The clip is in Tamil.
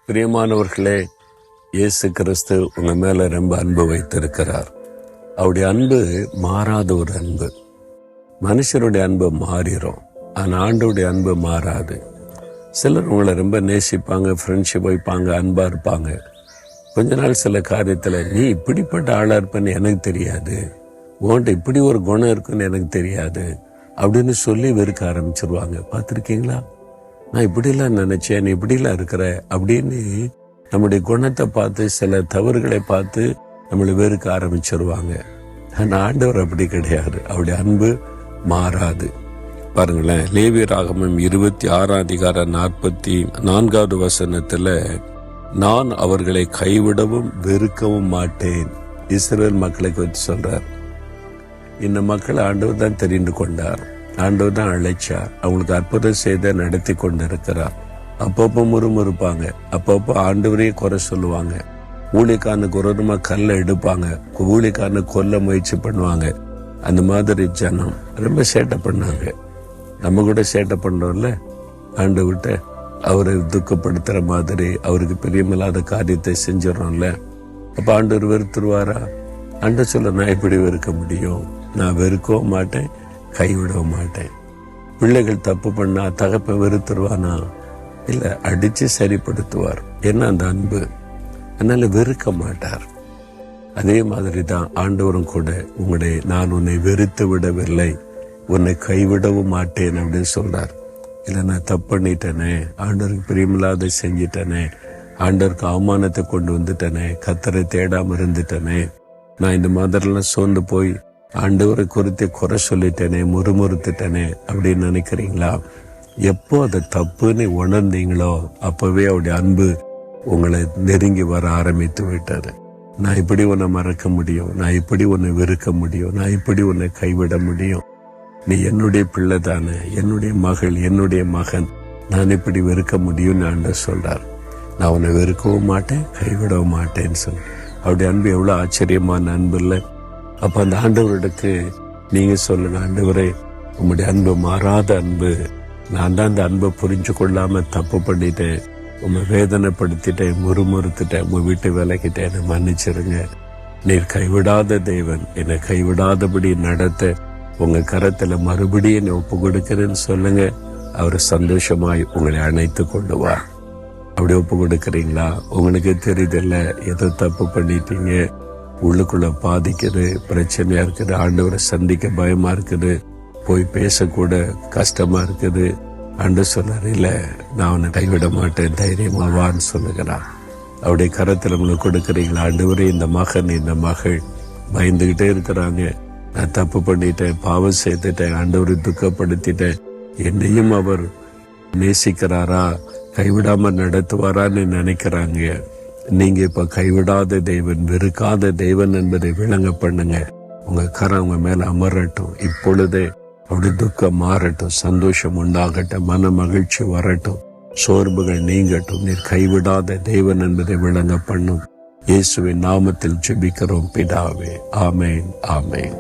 பிரியமானவர்களே, இயேசு கிறிஸ்து உங்க மேல ரொம்ப அன்பு வைத்திருக்கிறார். அவருடைய அன்பு மாறாத ஒரு அன்பு. மனுஷருடைய அன்பு மாறிடும், ஆனால் ஆண்டவருடைய அன்பு மாறாது. சிலர் உங்களை ரொம்ப நேசிப்பாங்க, ஃப்ரெண்ட்ஷிப் வைப்பாங்க, அன்பா இருப்பாங்க. கொஞ்ச நாள் சில காரியத்தில் நீ இப்படிப்பட்ட ஆளா இருப்பேன்னு எனக்கு தெரியாது, உன்கிட்ட இப்படி ஒரு குணம் இருக்குன்னு எனக்கு தெரியாது அப்படின்னு சொல்லி வெறுக்க ஆரம்பிச்சிருவாங்க. பார்த்துருக்கீங்களா? நான் இப்படிலாம் நினைச்சேன், நீ இப்படிலாம் இருக்கிற அப்படின்னு நம்முடைய குணத்தை பார்த்து, சில தவறுகளை பார்த்து நம்மளை வெறுக்க ஆரம்பிச்சிருவாங்க. ஆனால் ஆண்டவர் அப்படி கிடையாது. அவருடைய அன்பு மாறாது. பாருங்களேன், லேவியராகமம் 26 44 வசனத்துல, நான் அவர்களை கைவிடவும் வெறுக்கவும் மாட்டேன். இஸ்ரவேல் மக்களை குறித்து சொல்றார். இந்த மக்களை ஆண்டவர் தான் தெரிந்து கொண்டார், ஆண்டவர் தான் அழைச்சார், அவங்களுக்கு அற்புதம் செய்த நடத்தி கொண்டிருக்கிறார். அப்பப்போ முறுமுறுப்பாங்க, அப்பப்போ ஆண்டவரையே குறை சொல்லுவாங்க, ஊழியக்காரனுக்கு விரோதமா கல்லை எடுப்பாங்க, ஊழியக்காரனை கொல்ல முயற்சி பண்ணுவாங்க. அந்த மாதிரி ஜனம் ரொம்ப சேட்டை பண்ணாங்க. நம்ம கூட சேட்டை பண்றோம்ல, ஆண்டவர்கிட்ட அவரை துக்கப்படுத்துற மாதிரி அவருக்கு பிரியமில்லாத காரியத்தை செஞ்சிடறோம்ல. அப்ப ஆண்டவர் வெறுத்துருவாரா? ஆண்டவர் சொல்ல, நான் எப்படி வெறுக்க முடியும்? நான் வெறுக்கவும் மாட்டேன், கைவிடவும் மாட்டேன். பிள்ளைகள் தப்பு பண்ணா தகப்ப வெறுத்துருவானா? இல்ல, அடிச்சு சரிப்படுத்துவார். என்ன அந்த அன்பு. அதனால வெறுக்க மாட்டார். அதே மாதிரி தான் ஆண்டவரும் கூட உங்களுடைய, நான் உன்னை வெறுத்து விடவில்லை, உன்னை கைவிடவும் மாட்டேன் அப்படின்னு சொல்றார். இல்ல, நான் தப்பு பண்ணிட்டேனே, ஆண்டவருக்கு பிரியமில்லாத செஞ்சிட்டேனே, ஆண்டவருக்கு அவமானத்தை கொண்டு வந்துட்டேனே, கர்த்தரை தேடாம இருந்துட்டேனே, நான் இந்த மாதிரிலாம் சோர்ந்து போய் ஆண்டவரை குறித்து குறை சொல்லிட்டேனே, முறுமுறுத்துட்டேனே அப்படின்னு நினைக்கிறீங்களா? எப்போ அதை தப்புன்னு உணர்ந்தீங்களோ அப்பவே அவருடைய அன்பு உங்களை நெருங்கி வர ஆரம்பித்து விட்டது. நான் இப்படி உன்னை மறக்க முடியும், நான் இப்படி உன்னை வெறுக்க முடியும், நான் இப்படி உன்னை கைவிட முடியும், நீ என்னுடைய பிள்ளை தானே, என்னுடைய மகள், என்னுடைய மகன், நான் இப்படி வெறுக்க முடியும்னு ஆண்டவர் சொல்றார். நான் உன்னை வெறுக்கவும் மாட்டேன், கைவிடவும் மாட்டேன்னு சொல்லி அவருடைய அன்பு எவ்வளவு ஆச்சரியமான அன்பு இல்லை? அப்ப அந்த ஆண்டவருக்கு நீங்க சொல்லுங்க, ஆண்டவரே, உங்களுடைய அன்பு மாறாத அன்பு, நான் தான் அந்த அன்பை புரிஞ்சு கொள்ளாம தப்பு பண்ணிட்டேன், உங்க வேதனைப்படுத்திட்டேன், முறுமுறுத்துட்டேன், உங்க வீட்டை விலகிட்டேன், என்னை மன்னிச்சிருங்க. நீர் கைவிடாத தேவன், என்னை கைவிடாதபடி நடத்த உங்க கரத்துல மறுபடியும் என்னை ஒப்பு கொடுக்கிறேன்னு சொல்லுங்க. அவர் சந்தோஷமாய் உங்களை அணைத்து கொள்ளுவார். அப்படி ஒப்பு கொடுக்கறீங்களா? உங்களுக்கு தெரியுதில்ல, ஏதோ தப்பு பண்ணிட்டீங்க, உள்ளுக்குள்ள பாதிக்குது, பிரச்சனையா இருக்குது, ஆண்டவரை சந்திக்க பயமா இருக்குது, போய் பேசக்கூட கஷ்டமா இருக்குது. ஆண்டவர் சொன்னார், இல்ல, நான் அவனை கைவிட மாட்டேன், தைரியமா வான்னு சொல்லுகிறான். அவருடைய கரத்துல உங்களுக்கு கொடுக்குறீங்களா? ஆண்டவரே, இந்த மகன், இந்த மகள் பயந்துகிட்டே இருக்கிறாங்க, நான் தப்பு பண்ணிட்டேன், பாவம் செய்துட்டேன், ஆண்டவரை துக்கப்படுத்திட்டேன், என்னையும் அவர் நேசிக்கிறாரா, கைவிடாம நடத்துவாரான்னு நினைக்கிறாங்க. நீங்க இப்ப கைவிடாத தேவன், வெறுக்காத தேவன் என்பதை விளங்க பண்ணுங்க. உங்க கரம் உங்க மேல அமரட்டும். இப்பொழுதே அப்படி துக்கம் மாறட்டும், சந்தோஷம் உண்டாகட்டும், மன மகிழ்ச்சி வரட்டும், சோர்வுகள் நீங்கட்டும். நீர் கைவிடாத தேவன் என்பதை விளங்க பண்ணும். இயேசுவின் நாமத்தில் ஜெபிக்கிறோம் பிதாவே. ஆமேன், ஆமேன்.